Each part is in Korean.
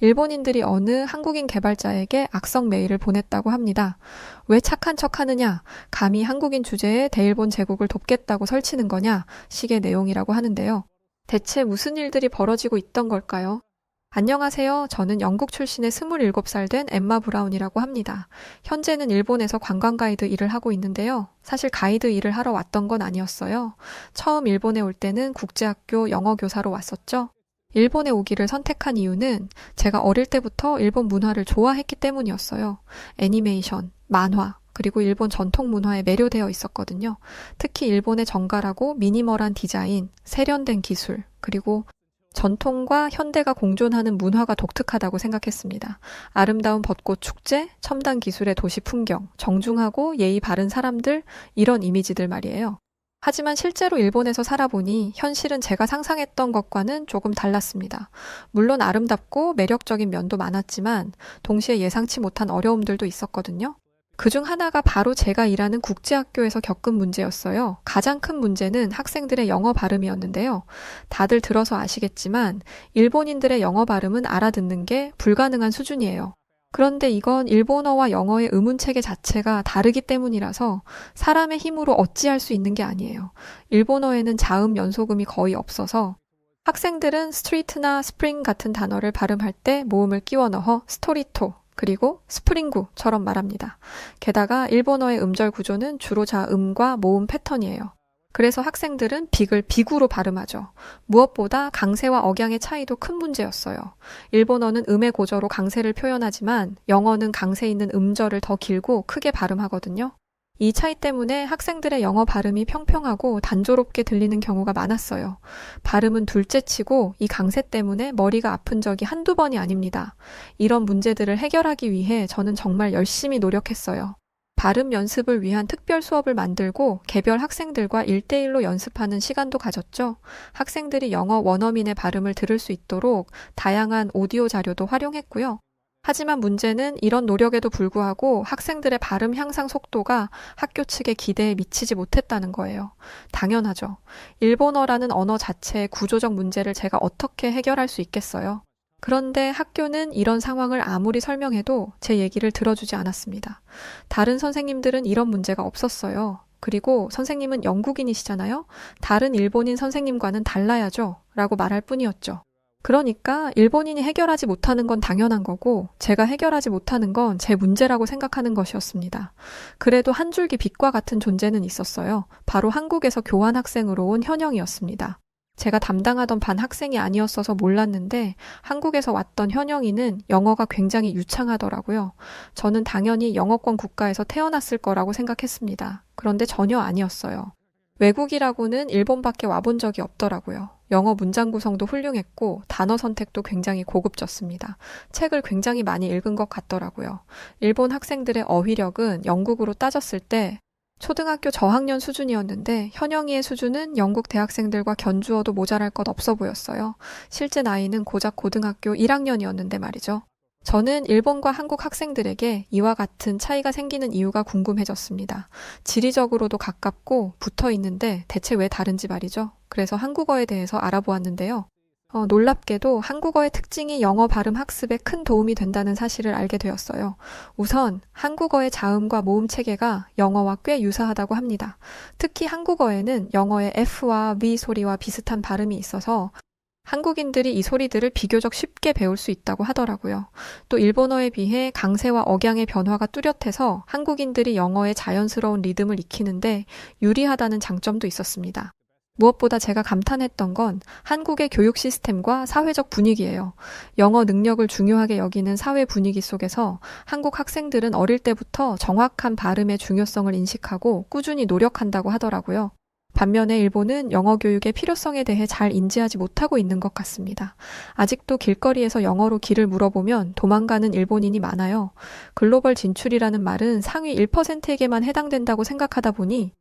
일본인들이 어느 한국인 개발자에게 악성 메일을 보냈다고 합니다. 왜 착한 척 하느냐? 감히 한국인 주제에 대일본 제국을 돕겠다고 설치는 거냐? 식의 내용이라고 하는데요. 대체 무슨 일들이 벌어지고 있던 걸까요? 안녕하세요. 저는 영국 출신의 27살 된 엠마 브라운이라고 합니다. 현재는 일본에서 관광 가이드 일을 하고 있는데요. 사실 가이드 일을 하러 왔던 건 아니었어요. 처음 일본에 올 때는 국제학교 영어 교사로 왔었죠. 일본에 오기를 선택한 이유는 제가 어릴 때부터 일본 문화를 좋아했기 때문이었어요. 애니메이션, 만화, 그리고 일본 전통 문화에 매료되어 있었거든요. 특히 일본의 정갈하고 미니멀한 디자인, 세련된 기술, 그리고 전통과 현대가 공존하는 문화가 독특하다고 생각했습니다. 아름다운 벚꽃 축제, 첨단 기술의 도시 풍경, 정중하고 예의 바른 사람들, 이런 이미지들 말이에요. 하지만 실제로 일본에서 살아보니 현실은 제가 상상했던 것과는 조금 달랐습니다. 물론 아름답고 매력적인 면도 많았지만 동시에 예상치 못한 어려움들도 있었거든요. 그중 하나가 바로 제가 일하는 국제학교에서 겪은 문제였어요. 가장 큰 문제는 학생들의 영어 발음이었는데요. 다들 들어서 아시겠지만 일본인들의 영어 발음은 알아듣는 게 불가능한 수준이에요. 그런데 이건 일본어와 영어의 의문 체계 자체가 다르기 때문이라서 사람의 힘으로 어찌할 수 있는 게 아니에요. 일본어에는 자음 연소음이 거의 없어서 학생들은 스트리트나 스프링 같은 단어를 발음할 때 모음을 끼워 넣어 스토리토, 그리고 스프링구처럼 말합니다. 게다가 일본어의 음절 구조는 주로 자음과 모음 패턴이에요. 그래서 학생들은 빅을 비구로 발음하죠. 무엇보다 강세와 억양의 차이도 큰 문제였어요. 일본어는 음의 고저로 강세를 표현하지만 영어는 강세 있는 음절을 더 길고 크게 발음하거든요. 이 차이 때문에 학생들의 영어 발음이 평평하고 단조롭게 들리는 경우가 많았어요. 발음은 둘째치고 이 강세 때문에 머리가 아픈 적이 한두 번이 아닙니다. 이런 문제들을 해결하기 위해 저는 정말 열심히 노력했어요. 발음 연습을 위한 특별 수업을 만들고 개별 학생들과 1대1로 연습하는 시간도 가졌죠. 학생들이 영어 원어민의 발음을 들을 수 있도록 다양한 오디오 자료도 활용했고요. 하지만 문제는 이런 노력에도 불구하고 학생들의 발음 향상 속도가 학교 측의 기대에 미치지 못했다는 거예요. 당연하죠. 일본어라는 언어 자체의 구조적 문제를 제가 어떻게 해결할 수 있겠어요? 그런데 학교는 이런 상황을 아무리 설명해도 제 얘기를 들어주지 않았습니다. 다른 선생님들은 이런 문제가 없었어요. 그리고 선생님은 영국인이시잖아요. 다른 일본인 선생님과는 달라야죠. 라고 말할 뿐이었죠. 그러니까 일본인이 해결하지 못하는 건 당연한 거고 제가 해결하지 못하는 건 제 문제라고 생각하는 것이었습니다. 그래도 한 줄기 빛과 같은 존재는 있었어요. 바로 한국에서 교환학생으로 온 현영이었습니다. 제가 담당하던 반 학생이 아니었어서 몰랐는데 한국에서 왔던 현영이는 영어가 굉장히 유창하더라고요. 저는 당연히 영어권 국가에서 태어났을 거라고 생각했습니다. 그런데 전혀 아니었어요. 외국이라고는 일본밖에 와본 적이 없더라고요. 영어 문장 구성도 훌륭했고 단어 선택도 굉장히 고급졌습니다. 책을 굉장히 많이 읽은 것 같더라고요. 일본 학생들의 어휘력은 영국으로 따졌을 때 초등학교 저학년 수준이었는데 현영이의 수준은 영국 대학생들과 견주어도 모자랄 것 없어 보였어요. 실제 나이는 고작 고등학교 1학년이었는데 말이죠. 저는 일본과 한국 학생들에게 이와 같은 차이가 생기는 이유가 궁금해졌습니다. 지리적으로도 가깝고 붙어 있는데 대체 왜 다른지 말이죠. 그래서 한국어에 대해서 알아보았는데요. 놀랍게도 한국어의 특징이 영어 발음 학습에 큰 도움이 된다는 사실을 알게 되었어요. 우선 한국어의 자음과 모음 체계가 영어와 꽤 유사하다고 합니다. 특히 한국어에는 영어의 F와 V 소리와 비슷한 발음이 있어서 한국인들이 이 소리들을 비교적 쉽게 배울 수 있다고 하더라고요. 또 일본어에 비해 강세와 억양의 변화가 뚜렷해서 한국인들이 영어의 자연스러운 리듬을 익히는데 유리하다는 장점도 있었습니다. 무엇보다 제가 감탄했던 건 한국의 교육 시스템과 사회적 분위기예요. 영어 능력을 중요하게 여기는 사회 분위기 속에서 한국 학생들은 어릴 때부터 정확한 발음의 중요성을 인식하고 꾸준히 노력한다고 하더라고요. 반면에 일본은 영어 교육의 필요성에 대해 잘 인지하지 못하고 있는 것 같습니다. 아직도 길거리에서 영어로 길을 물어보면 도망가는 일본인이 많아요. 글로벌 진출이라는 말은 상위 1%에게만 해당된다고 생각하다 보니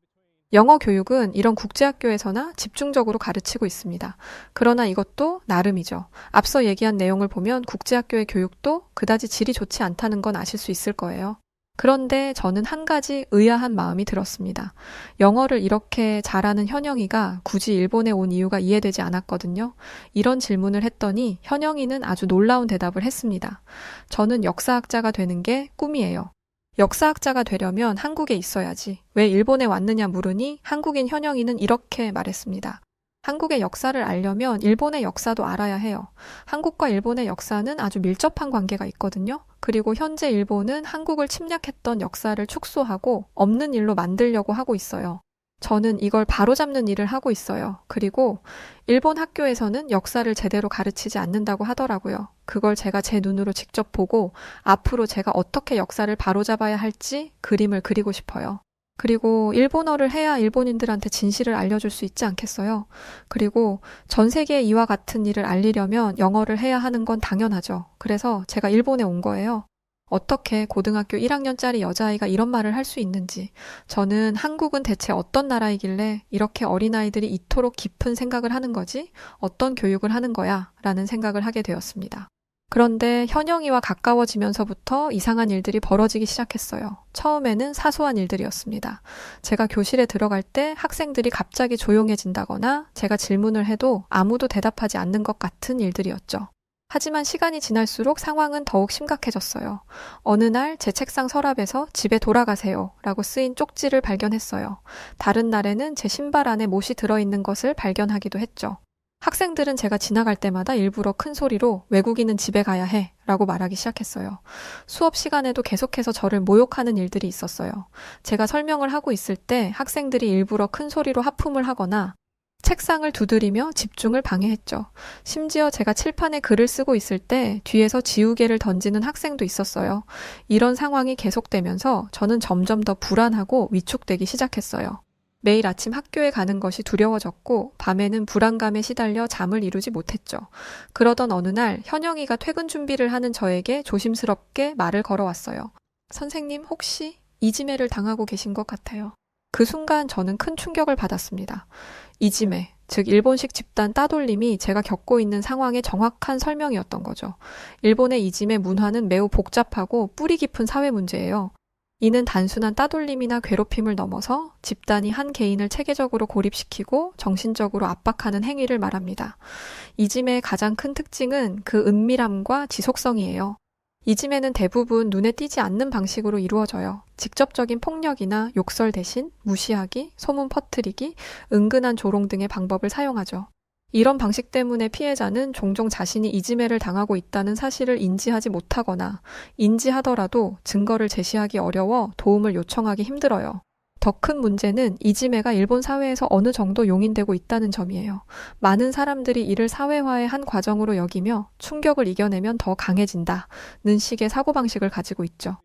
영어 교육은 이런 국제학교에서나 집중적으로 가르치고 있습니다. 그러나 이것도 나름이죠. 앞서 얘기한 내용을 보면 국제학교의 교육도 그다지 질이 좋지 않다는 건 아실 수 있을 거예요. 그런데 저는 한 가지 의아한 마음이 들었습니다. 영어를 이렇게 잘하는 현영이가 굳이 일본에 온 이유가 이해되지 않았거든요. 이런 질문을 했더니 현영이는 아주 놀라운 대답을 했습니다. 저는 역사학자가 되는 게 꿈이에요. 역사학자가 되려면 한국에 있어야지. 왜 일본에 왔느냐 물으니 한국인 현영이는 이렇게 말했습니다. 한국의 역사를 알려면 일본의 역사도 알아야 해요. 한국과 일본의 역사는 아주 밀접한 관계가 있거든요. 그리고 현재 일본은 한국을 침략했던 역사를 축소하고 없는 일로 만들려고 하고 있어요. 저는 이걸 바로잡는 일을 하고 있어요. 그리고 일본 학교에서는 역사를 제대로 가르치지 않는다고 하더라고요. 그걸 제가 제 눈으로 직접 보고 앞으로 제가 어떻게 역사를 바로잡아야 할지 그림을 그리고 싶어요. 그리고 일본어를 해야 일본인들한테 진실을 알려줄 수 있지 않겠어요? 그리고 전 세계에 이와 같은 일을 알리려면 영어를 해야 하는 건 당연하죠. 그래서 제가 일본에 온 거예요. 어떻게 고등학교 1학년짜리 여자아이가 이런 말을 할 수 있는지, 저는 한국은 대체 어떤 나라이길래 이렇게 어린아이들이 이토록 깊은 생각을 하는 거지? 어떤 교육을 하는 거야? 라는 생각을 하게 되었습니다. 그런데 현영이와 가까워지면서부터 이상한 일들이 벌어지기 시작했어요. 처음에는 사소한 일들이었습니다. 제가 교실에 들어갈 때 학생들이 갑자기 조용해진다거나 제가 질문을 해도 아무도 대답하지 않는 것 같은 일들이었죠. 하지만 시간이 지날수록 상황은 더욱 심각해졌어요. 어느 날 제 책상 서랍에서 집에 돌아가세요 라고 쓰인 쪽지를 발견했어요. 다른 날에는 제 신발 안에 못이 들어있는 것을 발견하기도 했죠. 학생들은 제가 지나갈 때마다 일부러 큰 소리로 외국인은 집에 가야 해 라고 말하기 시작했어요. 수업 시간에도 계속해서 저를 모욕하는 일들이 있었어요. 제가 설명을 하고 있을 때 학생들이 일부러 큰 소리로 하품을 하거나 책상을 두드리며 집중을 방해했죠. 심지어 제가 칠판에 글을 쓰고 있을 때 뒤에서 지우개를 던지는 학생도 있었어요. 이런 상황이 계속되면서 저는 점점 더 불안하고 위축되기 시작했어요. 매일 아침 학교에 가는 것이 두려워졌고 밤에는 불안감에 시달려 잠을 이루지 못했죠. 그러던 어느 날 현영이가 퇴근 준비를 하는 저에게 조심스럽게 말을 걸어왔어요. 선생님, 혹시 이지매를 당하고 계신 것 같아요. 그 순간 저는 큰 충격을 받았습니다. 이지매, 즉 일본식 집단 따돌림이 제가 겪고 있는 상황의 정확한 설명이었던 거죠. 일본의 이지매 문화는 매우 복잡하고 뿌리 깊은 사회 문제예요. 이는 단순한 따돌림이나 괴롭힘을 넘어서 집단이 한 개인을 체계적으로 고립시키고 정신적으로 압박하는 행위를 말합니다. 이지매의 가장 큰 특징은 그 은밀함과 지속성이에요. 이지매는 대부분 눈에 띄지 않는 방식으로 이루어져요. 직접적인 폭력이나 욕설 대신 무시하기, 소문 퍼뜨리기, 은근한 조롱 등의 방법을 사용하죠. 이런 방식 때문에 피해자는 종종 자신이 이지매를 당하고 있다는 사실을 인지하지 못하거나 인지하더라도 증거를 제시하기 어려워 도움을 요청하기 힘들어요. 더 큰 문제는 이지매가 일본 사회에서 어느 정도 용인되고 있다는 점이에요. 많은 사람들이 이를 사회화의 한 과정으로 여기며 충격을 이겨내면 더 강해진다는 식의 사고방식을 가지고 있죠.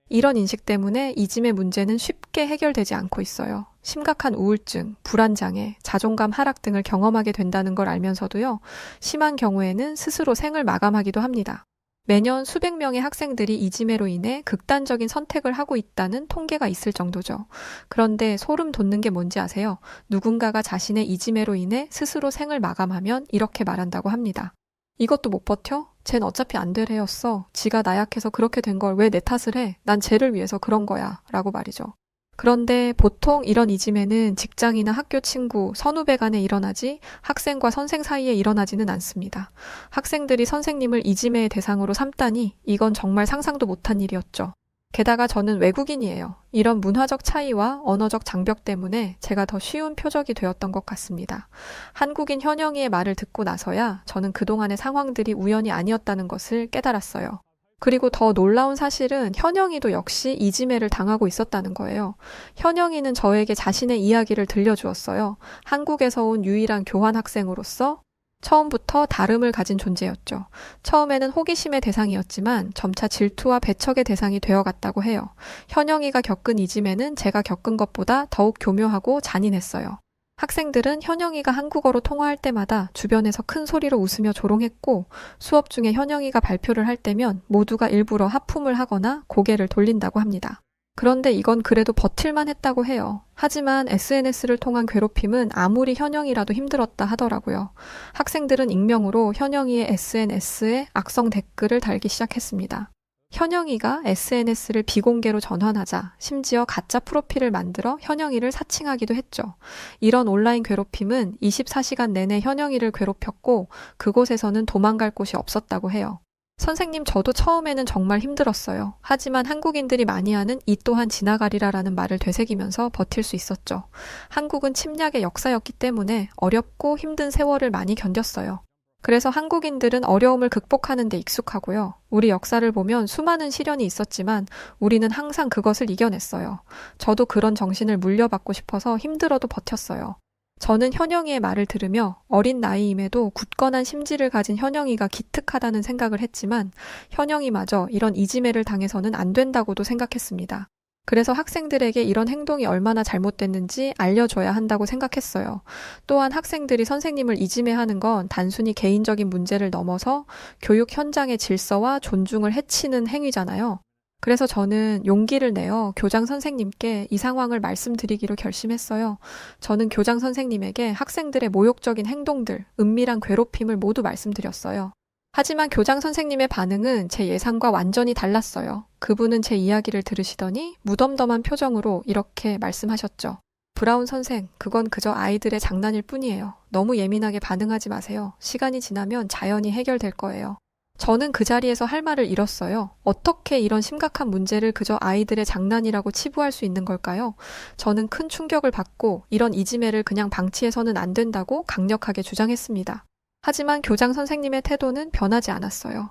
이런 인식 때문에 이지매 문제는 쉽게 해결되지 않고 있어요. 심각한 우울증, 불안장애, 자존감 하락 등을 경험하게 된다는 걸 알면서도요, 심한 경우에는 스스로 생을 마감하기도 합니다. 매년 수백 명의 학생들이 이지매로 인해 극단적인 선택을 하고 있다는 통계가 있을 정도죠. 그런데 소름 돋는 게 뭔지 아세요? 누군가가 자신의 이지매로 인해 스스로 생을 마감하면 이렇게 말한다고 합니다. 이것도 못 버텨? 쟨 어차피 안 될 애였어. 지가 나약해서 그렇게 된 걸 왜 내 탓을 해? 난 쟤를 위해서 그런 거야. 라고 말이죠. 그런데 보통 이런 이지매는 직장이나 학교 친구, 선후배 간에 일어나지 학생과 선생 사이에 일어나지는 않습니다. 학생들이 선생님을 이지매의 대상으로 삼다니 이건 정말 상상도 못한 일이었죠. 게다가 저는 외국인이에요. 이런 문화적 차이와 언어적 장벽 때문에 제가 더 쉬운 표적이 되었던 것 같습니다. 한국인 현영이의 말을 듣고 나서야 저는 그동안의 상황들이 우연이 아니었다는 것을 깨달았어요. 그리고 더 놀라운 사실은 현영이도 역시 이지매를 당하고 있었다는 거예요. 현영이는 저에게 자신의 이야기를 들려주었어요. 한국에서 온 유일한 교환 학생으로서 처음부터 다름을 가진 존재였죠. 처음에는 호기심의 대상이었지만 점차 질투와 배척의 대상이 되어갔다고 해요. 현영이가 겪은 이지매는 제가 겪은 것보다 더욱 교묘하고 잔인했어요. 학생들은 현영이가 한국어로 통화할 때마다 주변에서 큰 소리로 웃으며 조롱했고 수업 중에 현영이가 발표를 할 때면 모두가 일부러 하품을 하거나 고개를 돌린다고 합니다. 그런데 이건 그래도 버틸만 했다고 해요. 하지만 SNS를 통한 괴롭힘은 아무리 현영이라도 힘들었다 하더라고요. 학생들은 익명으로 현영이의 SNS에 악성 댓글을 달기 시작했습니다. 현영이가 SNS를 비공개로 전환하자 심지어 가짜 프로필을 만들어 현영이를 사칭하기도 했죠. 이런 온라인 괴롭힘은 24시간 내내 현영이를 괴롭혔고 그곳에서는 도망갈 곳이 없었다고 해요. 선생님, 저도 처음에는 정말 힘들었어요. 하지만 한국인들이 많이 하는 이 또한 지나가리라라는 말을 되새기면서 버틸 수 있었죠. 한국은 침략의 역사였기 때문에 어렵고 힘든 세월을 많이 견뎠어요. 그래서 한국인들은 어려움을 극복하는 데 익숙하고요. 우리 역사를 보면 수많은 시련이 있었지만 우리는 항상 그것을 이겨냈어요. 저도 그런 정신을 물려받고 싶어서 힘들어도 버텼어요. 저는 현영이의 말을 들으며 어린 나이임에도 굳건한 심지를 가진 현영이가 기특하다는 생각을 했지만 현영이마저 이런 이지매를 당해서는 안 된다고도 생각했습니다. 그래서 학생들에게 이런 행동이 얼마나 잘못됐는지 알려줘야 한다고 생각했어요. 또한 학생들이 선생님을 이지매하는 건 단순히 개인적인 문제를 넘어서 교육 현장의 질서와 존중을 해치는 행위잖아요. 그래서 저는 용기를 내어 교장 선생님께 이 상황을 말씀드리기로 결심했어요. 저는 교장 선생님에게 학생들의 모욕적인 행동들, 은밀한 괴롭힘을 모두 말씀드렸어요. 하지만 교장 선생님의 반응은 제 예상과 완전히 달랐어요. 그분은 제 이야기를 들으시더니 무덤덤한 표정으로 이렇게 말씀하셨죠. 브라운 선생, 그건 그저 아이들의 장난일 뿐이에요. 너무 예민하게 반응하지 마세요. 시간이 지나면 자연히 해결될 거예요. 저는 그 자리에서 할 말을 잃었어요. 어떻게 이런 심각한 문제를 그저 아이들의 장난이라고 치부할 수 있는 걸까요? 저는 큰 충격을 받고 이런 이지매를 그냥 방치해서는 안 된다고 강력하게 주장했습니다. 하지만 교장 선생님의 태도는 변하지 않았어요.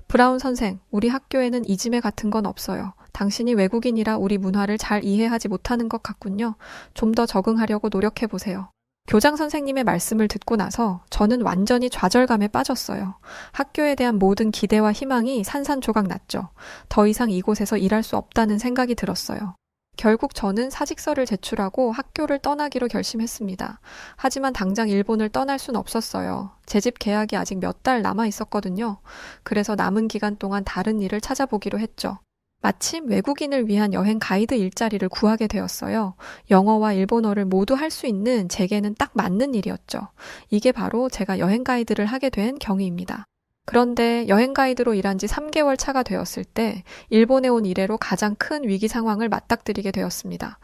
브라운 선생, 우리 학교에는 이지매 같은 건 없어요. 당신이 외국인이라 우리 문화를 잘 이해하지 못하는 것 같군요. 좀 더 적응하려고 노력해보세요. 교장 선생님의 말씀을 듣고 나서 저는 완전히 좌절감에 빠졌어요. 학교에 대한 모든 기대와 희망이 산산조각 났죠. 더 이상 이곳에서 일할 수 없다는 생각이 들었어요. 결국 저는 사직서를 제출하고 학교를 떠나기로 결심했습니다. 하지만 당장 일본을 떠날 순 없었어요. 제 집 계약이 아직 몇 달 남아 있었거든요. 그래서 남은 기간 동안 다른 일을 찾아보기로 했죠. 마침 외국인을 위한 여행 가이드 일자리를 구하게 되었어요. 영어와 일본어를 모두 할 수 있는 제게는 딱 맞는 일이었죠. 이게 바로 제가 여행 가이드를 하게 된 경위입니다. 그런데 여행 가이드로 일한 지 3개월 차가 되었을 때 일본에 온 이래로 가장 큰 위기 상황을 맞닥뜨리게 되었습니다.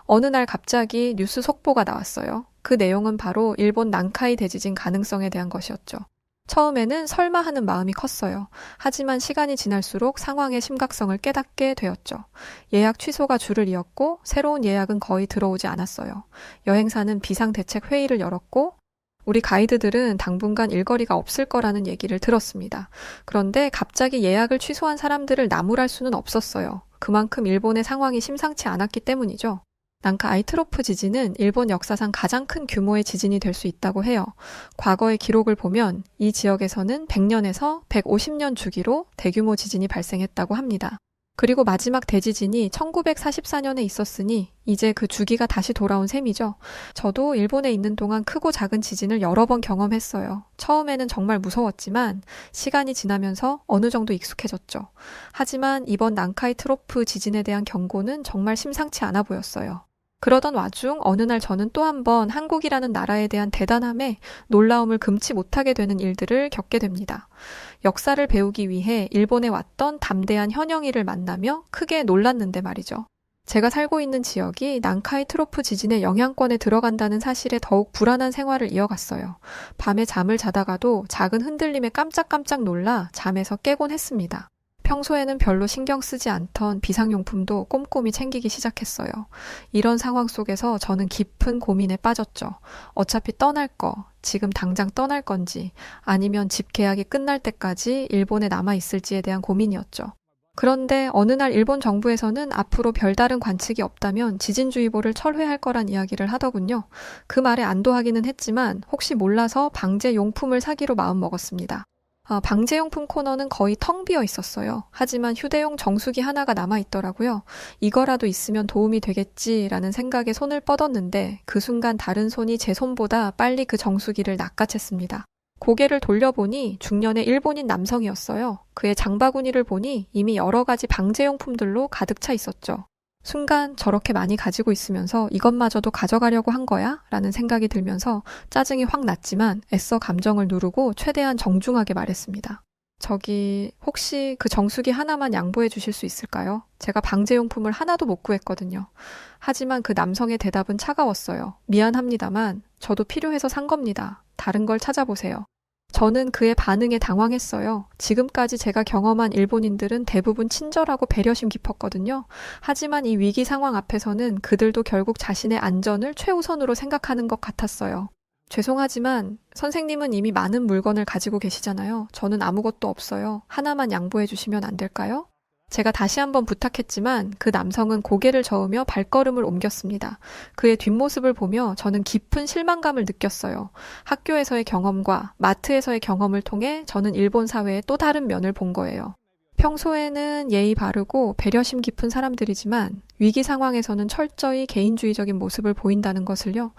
어느 날 갑자기 뉴스 속보가 나왔어요. 그 내용은 바로 일본 난카이 대지진 가능성에 대한 것이었죠. 처음에는 설마 하는 마음이 컸어요. 하지만 시간이 지날수록 상황의 심각성을 깨닫게 되었죠. 예약 취소가 줄을 이었고 새로운 예약은 거의 들어오지 않았어요. 여행사는 비상대책 회의를 열었고 우리 가이드들은 당분간 일거리가 없을 거라는 얘기를 들었습니다. 그런데 갑자기 예약을 취소한 사람들을 나무랄 수는 없었어요. 그만큼 일본의 상황이 심상치 않았기 때문이죠. 난카 아이트로프 지진은 일본 역사상 가장 큰 규모의 지진이 될 수 있다고 해요. 과거의 기록을 보면 이 지역에서는 100년에서 150년 주기로 대규모 지진이 발생했다고 합니다. 그리고 마지막 대지진이 1944년에 있었으니 이제 그 주기가 다시 돌아온 셈이죠. 저도 일본에 있는 동안 크고 작은 지진을 여러 번 경험했어요. 처음에는 정말 무서웠지만 시간이 지나면서 어느 정도 익숙해졌죠. 하지만 이번 난카이 트로프 지진에 대한 경고는 정말 심상치 않아 보였어요. 그러던 와중 어느 날 저는 또 한 번 한국이라는 나라에 대한 대단함에 놀라움을 금치 못하게 되는 일들을 겪게 됩니다. 역사를 배우기 위해 일본에 왔던 담대한 현영이를 만나며 크게 놀랐는데 말이죠. 제가 살고 있는 지역이 난카이 트로프 지진의 영향권에 들어간다는 사실에 더욱 불안한 생활을 이어갔어요. 밤에 잠을 자다가도 작은 흔들림에 깜짝깜짝 놀라 잠에서 깨곤 했습니다. 평소에는 별로 신경 쓰지 않던 비상용품도 꼼꼼히 챙기기 시작했어요. 이런 상황 속에서 저는 깊은 고민에 빠졌죠. 어차피 떠날 거, 지금 당장 떠날 건지 아니면 집 계약이 끝날 때까지 일본에 남아있을지에 대한 고민이었죠. 그런데 어느 날 일본 정부에서는 앞으로 별다른 관측이 없다면 지진주의보를 철회할 거란 이야기를 하더군요. 그 말에 안도하기는 했지만 혹시 몰라서 방제용품을 사기로 마음먹었습니다. 방제용품 코너는 거의 텅 비어 있었어요. 하지만 휴대용 정수기 하나가 남아있더라고요. 이거라도 있으면 도움이 되겠지라는 생각에 손을 뻗었는데 그 순간 다른 손이 제 손보다 빨리 그 정수기를 낚아챘습니다. 고개를 돌려보니 중년의 일본인 남성이었어요. 그의 장바구니를 보니 이미 여러 가지 방제용품들로 가득 차 있었죠. 순간 저렇게 많이 가지고 있으면서 이것마저도 가져가려고 한 거야? 라는 생각이 들면서 짜증이 확 났지만 애써 감정을 누르고 최대한 정중하게 말했습니다. 혹시 그 정수기 하나만 양보해 주실 수 있을까요? 제가 방제용품을 하나도 못 구했거든요. 하지만 그 남성의 대답은 차가웠어요. 미안합니다만, 저도 필요해서 산 겁니다. 다른 걸 찾아보세요. 저는 그의 반응에 당황했어요. 지금까지 제가 경험한 일본인들은 대부분 친절하고 배려심 깊었거든요. 하지만 이 위기 상황 앞에서는 그들도 결국 자신의 안전을 최우선으로 생각하는 것 같았어요. 죄송하지만 선생님은 이미 많은 물건을 가지고 계시잖아요. 저는 아무것도 없어요. 하나만 양보해 주시면 안 될까요? 제가 다시 한번 부탁했지만 그 남성은 고개를 저으며 발걸음을 옮겼습니다. 그의 뒷모습을 보며 저는 깊은 실망감을 느꼈어요. 학교에서의 경험과 마트에서의 경험을 통해 저는 일본 사회의 또 다른 면을 본 거예요. 평소에는 예의 바르고 배려심 깊은 사람들이지만 위기 상황에서는 철저히 개인주의적인 모습을 보인다는 것을요.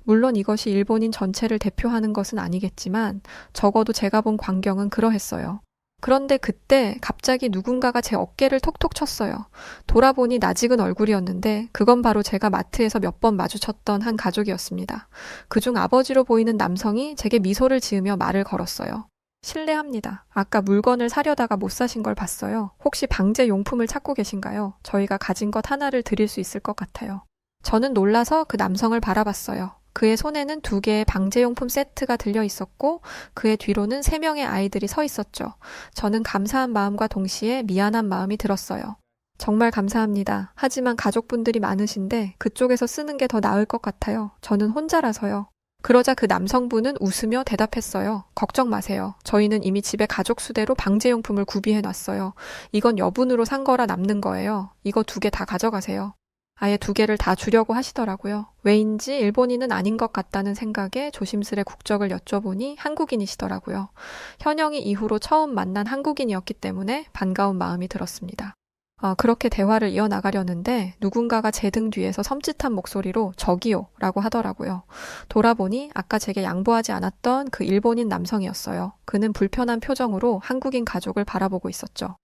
물론 이것이 일본인 전체를 대표하는 것은 아니겠지만 적어도 제가 본 광경은 그러했어요. 그런데 그때 갑자기 누군가가 제 어깨를 톡톡 쳤어요. 돌아보니 낯익은 얼굴이었는데 그건 바로 제가 마트에서 몇 번 마주쳤던 한 가족이었습니다. 그중 아버지로 보이는 남성이 제게 미소를 지으며 말을 걸었어요. 실례합니다. 아까 물건을 사려다가 못 사신 걸 봤어요. 혹시 방제 용품을 찾고 계신가요? 저희가 가진 것 하나를 드릴 수 있을 것 같아요. 저는 놀라서 그 남성을 바라봤어요. 그의 손에는 2개의 방제용품 세트가 들려 있었고 그의 뒤로는 3명의 아이들이 서 있었죠. 저는 감사한 마음과 동시에 미안한 마음이 들었어요. 정말 감사합니다. 하지만 가족분들이 많으신데 그쪽에서 쓰는 게 더 나을 것 같아요. 저는 혼자라서요. 그러자 그 남성분은 웃으며 대답했어요. 걱정 마세요. 저희는 이미 집에 가족 수대로 방제용품을 구비해 놨어요. 이건 여분으로 산 거라 남는 거예요. 이거 2개 다 가져가세요. 아예 2개를 다 주려고 하시더라고요. 왜인지 일본인은 아닌 것 같다는 생각에 조심스레 국적을 여쭤보니 한국인이시더라고요. 현영이 이후로 처음 만난 한국인이었기 때문에 반가운 마음이 들었습니다. 그렇게 대화를 이어나가려는데 누군가가 제 등 뒤에서 섬찟한 목소리로 저기요 라고 하더라고요. 돌아보니 아까 제게 양보하지 않았던 그 일본인 남성이었어요. 그는 불편한 표정으로 한국인 가족을 바라보고 있었죠.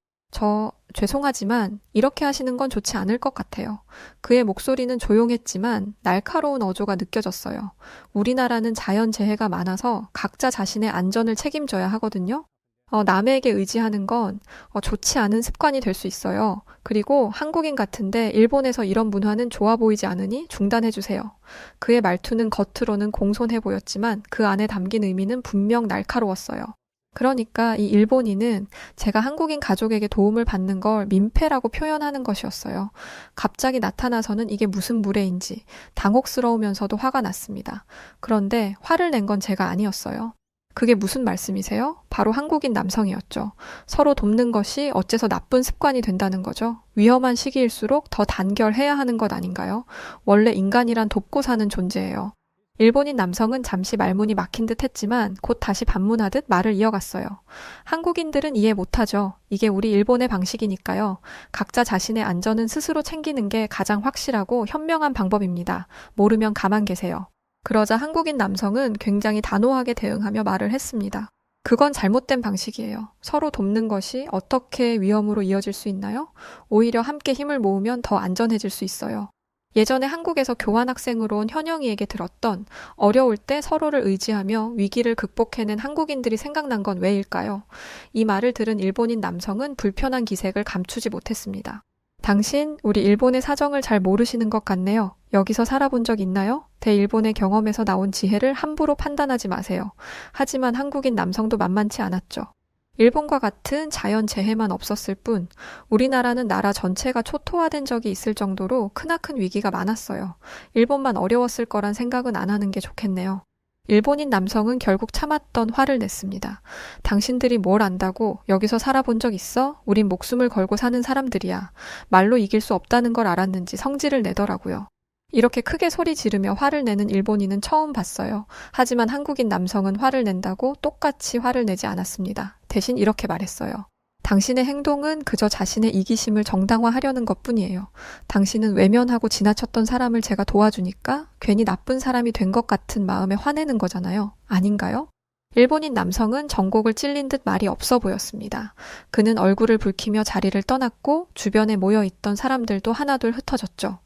죄송하지만 이렇게 하시는 건 좋지 않을 것 같아요. 그의 목소리는 조용했지만 날카로운 어조가 느껴졌어요. 우리나라는 자연재해가 많아서 각자 자신의 안전을 책임져야 하거든요. 남에게 의지하는 건 좋지 않은 습관이 될 수 있어요. 그리고 한국인 같은데 일본에서 이런 문화는 좋아 보이지 않으니 중단해주세요. 그의 말투는 겉으로는 공손해 보였지만 그 안에 담긴 의미는 분명 날카로웠어요. 그러니까 이 일본인은 제가 한국인 가족에게 도움을 받는 걸 민폐라고 표현하는 것이었어요. 갑자기 나타나서는 이게 무슨 무례인지 당혹스러우면서도 화가 났습니다. 그런데 화를 낸 건 제가 아니었어요. 그게 무슨 말씀이세요? 바로 한국인 남성이었죠. 서로 돕는 것이 어째서 나쁜 습관이 된다는 거죠. 위험한 시기일수록 더 단결해야 하는 것 아닌가요? 원래 인간이란 돕고 사는 존재예요. 일본인 남성은 잠시 말문이 막힌 듯 했지만 곧 다시 반문하듯 말을 이어갔어요. 한국인들은 이해 못하죠. 이게 우리 일본의 방식이니까요. 각자 자신의 안전은 스스로 챙기는 게 가장 확실하고 현명한 방법입니다. 모르면 가만 계세요. 그러자 한국인 남성은 굉장히 단호하게 대응하며 말을 했습니다. 그건 잘못된 방식이에요. 서로 돕는 것이 어떻게 위험으로 이어질 수 있나요? 오히려 함께 힘을 모으면 더 안전해질 수 있어요. 예전에 한국에서 교환학생으로 온 현영이에게 들었던 어려울 때 서로를 의지하며 위기를 극복해낸 한국인들이 생각난 건 왜일까요? 이 말을 들은 일본인 남성은 불편한 기색을 감추지 못했습니다. 당신, 우리 일본의 사정을 잘 모르시는 것 같네요. 여기서 살아본 적 있나요? 대일본의 경험에서 나온 지혜를 함부로 판단하지 마세요. 하지만 한국인 남성도 만만치 않았죠. 일본과 같은 자연재해만 없었을 뿐 우리나라는 나라 전체가 초토화된 적이 있을 정도로 크나큰 위기가 많았어요. 일본만 어려웠을 거란 생각은 안 하는 게 좋겠네요. 일본인 남성은 결국 참았던 화를 냈습니다. 당신들이 뭘 안다고 여기서 살아본 적 있어? 우린 목숨을 걸고 사는 사람들이야. 말로 이길 수 없다는 걸 알았는지 성질을 내더라고요. 이렇게 크게 소리 지르며 화를 내는 일본인은 처음 봤어요. 하지만 한국인 남성은 화를 낸다고 똑같이 화를 내지 않았습니다. 대신 이렇게 말했어요. 당신의 행동은 그저 자신의 이기심을 정당화하려는 것뿐이에요. 당신은 외면하고 지나쳤던 사람을 제가 도와주니까 괜히 나쁜 사람이 된 것 같은 마음에 화내는 거잖아요. 아닌가요? 일본인 남성은 전곡을 찔린 듯 말이 없어 보였습니다. 그는 얼굴을 붉히며 자리를 떠났고 주변에 모여있던 사람들도 하나둘 흩어졌죠.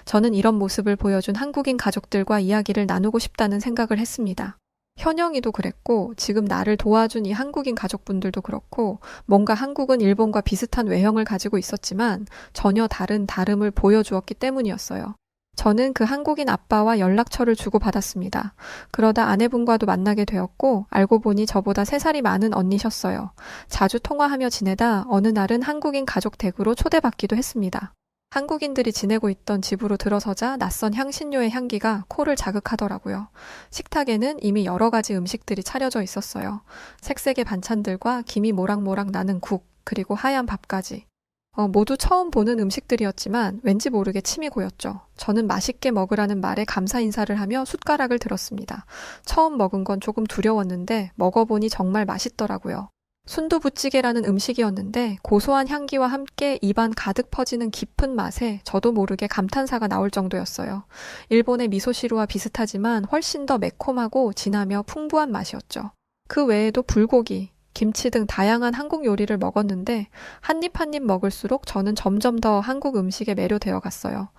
저는 이런 모습을 보여준 한국인 가족들과 이야기를 나누고 싶다는 생각을 했습니다. 현영이도 그랬고 지금 나를 도와준 이 한국인 가족분들도 그렇고 뭔가 한국은 일본과 비슷한 외형을 가지고 있었지만 전혀 다른 다름을 보여주었기 때문이었어요. 저는 그 한국인 아빠와 연락처를 주고받았습니다. 그러다 아내분과도 만나게 되었고 알고 보니 저보다 3살이 많은 언니셨어요. 자주 통화하며 지내다 어느 날은 한국인 가족 댁으로 초대받기도 했습니다. 한국인들이 지내고 있던 집으로 들어서자 낯선 향신료의 향기가 코를 자극하더라고요. 식탁에는 이미 여러 가지 음식들이 차려져 있었어요. 색색의 반찬들과 김이 모락모락 나는 국, 그리고 하얀 밥까지. 모두 처음 보는 음식들이었지만 왠지 모르게 침이 고였죠. 저는 맛있게 먹으라는 말에 감사 인사를 하며 숟가락을 들었습니다. 처음 먹은 건 조금 두려웠는데 먹어보니 정말 맛있더라고요. 순두부찌개라는 음식이었는데 고소한 향기와 함께 입안 가득 퍼지는 깊은 맛에 저도 모르게 감탄사가 나올 정도였어요. 일본의 미소시루와 비슷하지만 훨씬 더 매콤하고 진하며 풍부한 맛이었죠. 그 외에도 불고기, 김치 등 다양한 한국 요리를 먹었는데 한 입 한 입 먹을수록 저는 점점 더 한국 음식에 매료되어 갔어요.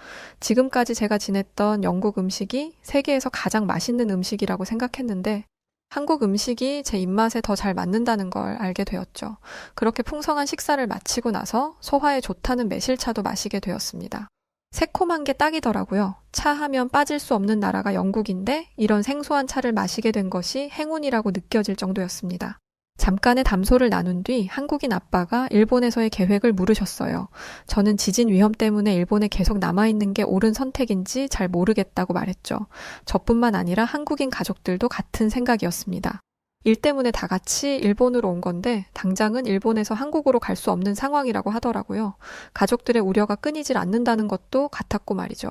지금까지 제가 지냈던 영국 음식이 세계에서 가장 맛있는 음식이라고 생각했는데 한국 음식이 제 입맛에 더 잘 맞는다는 걸 알게 되었죠. 그렇게 풍성한 식사를 마치고 나서 소화에 좋다는 매실차도 마시게 되었습니다. 새콤한 게 딱이더라고요. 차 하면 빠질 수 없는 나라가 영국인데 이런 생소한 차를 마시게 된 것이 행운이라고 느껴질 정도였습니다. 잠깐의 담소를 나눈 뒤 한국인 아빠가 일본에서의 계획을 물으셨어요. 저는 지진 위험 때문에 일본에 계속 남아있는 게 옳은 선택인지 잘 모르겠다고 말했죠. 저뿐만 아니라 한국인 가족들도 같은 생각이었습니다. 일 때문에 다 같이 일본으로 온 건데 당장은 일본에서 한국으로 갈 수 없는 상황이라고 하더라고요. 가족들의 우려가 끊이질 않는다는 것도 같았고 말이죠.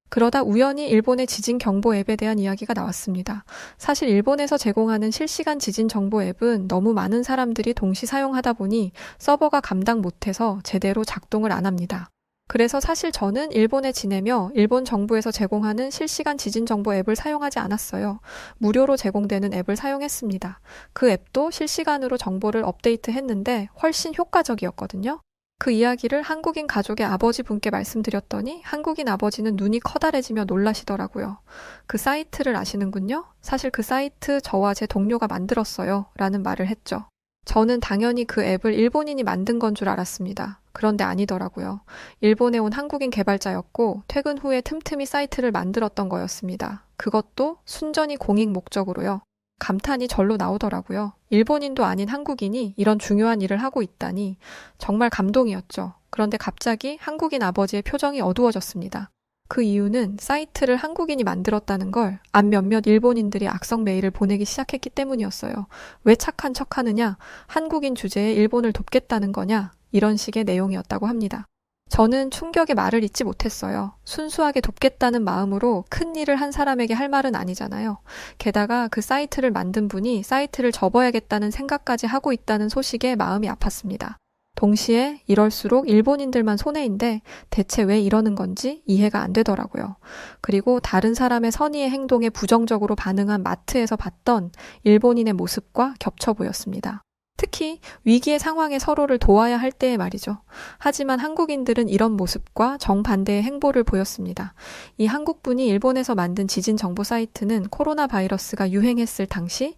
그러다 우연히 일본의 지진 경보 앱에 대한 이야기가 나왔습니다. 사실 일본에서 제공하는 실시간 지진 정보 앱은 너무 많은 사람들이 동시 사용하다 보니 서버가 감당 못해서 제대로 작동을 안 합니다. 그래서 사실 저는 일본에 지내며 일본 정부에서 제공하는 실시간 지진 정보 앱을 사용하지 않았어요. 무료로 제공되는 앱을 사용했습니다. 그 앱도 실시간으로 정보를 업데이트했는데 훨씬 효과적이었거든요. 그 이야기를 한국인 가족의 아버지 분께 말씀드렸더니 한국인 아버지는 눈이 커다래지며 놀라시더라고요. 그 사이트를 아시는군요. 사실 그 사이트 저와 제 동료가 만들었어요. 라는 말을 했죠. 저는 당연히 그 앱을 일본인이 만든 건 줄 알았습니다. 그런데 아니더라고요. 일본에 온 한국인 개발자였고 퇴근 후에 틈틈이 사이트를 만들었던 거였습니다. 그것도 순전히 공익 목적으로요. 감탄이 절로 나오더라고요. 일본인도 아닌 한국인이 이런 중요한 일을 하고 있다니 정말 감동이었죠. 그런데 갑자기 한국인 아버지의 표정이 어두워졌습니다. 그 이유는 사이트를 한국인이 만들었다는 걸 안 몇몇 일본인들이 악성 메일을 보내기 시작했기 때문이었어요. 왜 착한 척하느냐? 한국인 주제에 일본을 돕겠다는 거냐? 이런 식의 내용이었다고 합니다. 저는 충격에 말을 잇지 못했어요. 순수하게 돕겠다는 마음으로 큰 일을 한 사람에게 할 말은 아니잖아요. 게다가 그 사이트를 만든 분이 사이트를 접어야겠다는 생각까지 하고 있다는 소식에 마음이 아팠습니다. 동시에 이럴수록 일본인들만 손해인데 대체 왜 이러는 건지 이해가 안 되더라고요. 그리고 다른 사람의 선의의 행동에 부정적으로 반응한 마트에서 봤던 일본인의 모습과 겹쳐 보였습니다. 특히 위기의 상황에 서로를 도와야 할 때에 말이죠. 하지만 한국인들은 이런 모습과 정반대의 행보를 보였습니다. 이 한국분이 일본에서 만든 지진 정보 사이트는 코로나 바이러스가 유행했을 당시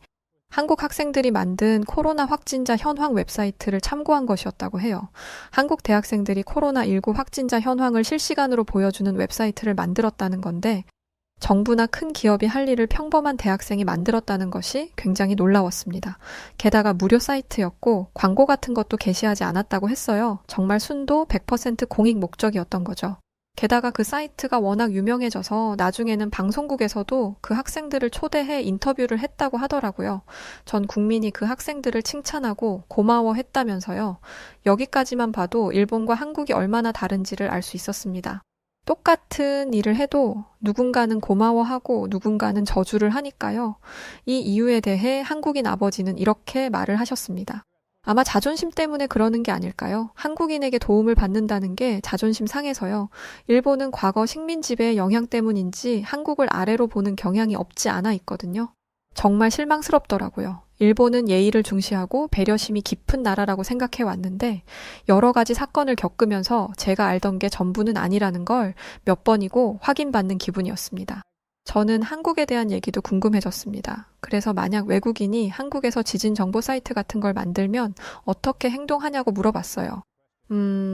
한국 학생들이 만든 코로나 확진자 현황 웹사이트를 참고한 것이었다고 해요. 한국 대학생들이 코로나19 확진자 현황을 실시간으로 보여주는 웹사이트를 만들었다는 건데 정부나 큰 기업이 할 일을 평범한 대학생이 만들었다는 것이 굉장히 놀라웠습니다. 게다가 무료 사이트였고 광고 같은 것도 게시하지 않았다고 했어요. 정말 순도 100% 공익 목적이었던 거죠. 게다가 그 사이트가 워낙 유명해져서 나중에는 방송국에서도 그 학생들을 초대해 인터뷰를 했다고 하더라고요. 전 국민이 그 학생들을 칭찬하고 고마워했다면서요. 여기까지만 봐도 일본과 한국이 얼마나 다른지를 알 수 있었습니다. 똑같은 일을 해도 누군가는 고마워하고 누군가는 저주를 하니까요. 이 이유에 대해 한국인 아버지는 이렇게 말을 하셨습니다. 아마 자존심 때문에 그러는 게 아닐까요? 한국인에게 도움을 받는다는 게 자존심 상해서요. 일본은 과거 식민 지배의 영향 때문인지 한국을 아래로 보는 경향이 없지 않아 있거든요. 정말 실망스럽더라고요. 일본은 예의를 중시하고 배려심이 깊은 나라라고 생각해 왔는데 여러 가지 사건을 겪으면서 제가 알던 게 전부는 아니라는 걸 몇 번이고 확인받는 기분이었습니다. 저는 한국에 대한 얘기도 궁금해졌습니다. 그래서 만약 외국인이 한국에서 지진 정보 사이트 같은 걸 만들면 어떻게 행동하냐고 물어봤어요.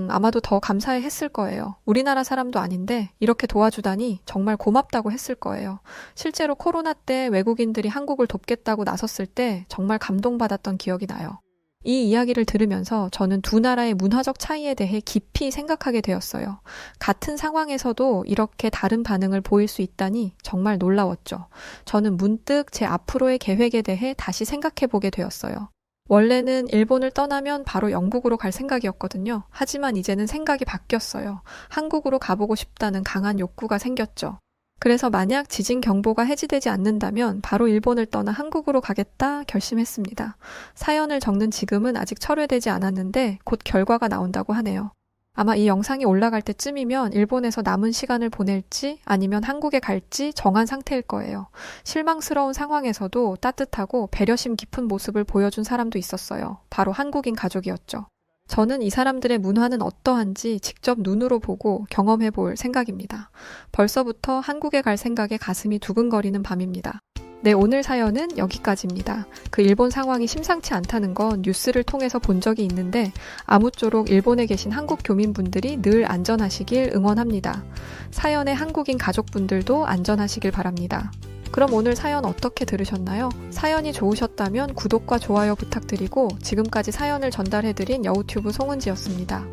아마도 더 감사해 했을 거예요. 우리나라 사람도 아닌데 이렇게 도와주다니 정말 고맙다고 했을 거예요. 실제로 코로나 때 외국인들이 한국을 돕겠다고 나섰을 때 정말 감동받았던 기억이 나요. 이 이야기를 들으면서 저는 두 나라의 문화적 차이에 대해 깊이 생각하게 되었어요. 같은 상황에서도 이렇게 다른 반응을 보일 수 있다니 정말 놀라웠죠. 저는 문득 제 앞으로의 계획에 대해 다시 생각해 보게 되었어요. 원래는 일본을 떠나면 바로 영국으로 갈 생각이었거든요. 하지만 이제는 생각이 바뀌었어요. 한국으로 가보고 싶다는 강한 욕구가 생겼죠. 그래서 만약 지진 경보가 해지되지 않는다면 바로 일본을 떠나 한국으로 가겠다 결심했습니다. 사연을 적는 지금은 아직 철회되지 않았는데 곧 결과가 나온다고 하네요. 아마 이 영상이 올라갈 때쯤이면 일본에서 남은 시간을 보낼지 아니면 한국에 갈지 정한 상태일 거예요. 실망스러운 상황에서도 따뜻하고 배려심 깊은 모습을 보여준 사람도 있었어요. 바로 한국인 가족이었죠. 저는 이 사람들의 문화는 어떠한지 직접 눈으로 보고 경험해 볼 생각입니다. 벌써부터 한국에 갈 생각에 가슴이 두근거리는 밤입니다. 네, 오늘 사연은 여기까지입니다. 그 일본 상황이 심상치 않다는 건 뉴스를 통해서 본 적이 있는데 아무쪼록 일본에 계신 한국 교민분들이 늘 안전하시길 응원합니다. 사연의 한국인 가족분들도 안전하시길 바랍니다. 그럼 오늘 사연 어떻게 들으셨나요? 사연이 좋으셨다면 구독과 좋아요 부탁드리고 지금까지 사연을 전달해드린 여우튜브 송은지였습니다.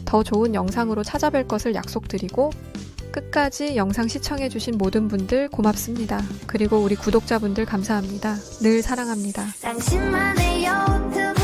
더 좋은 영상으로 찾아뵐 것을 약속드리고 끝까지 영상 시청해주신 모든 분들 고맙습니다. 그리고 우리 구독자분들 감사합니다. 늘 사랑합니다. 당신만의 유튜브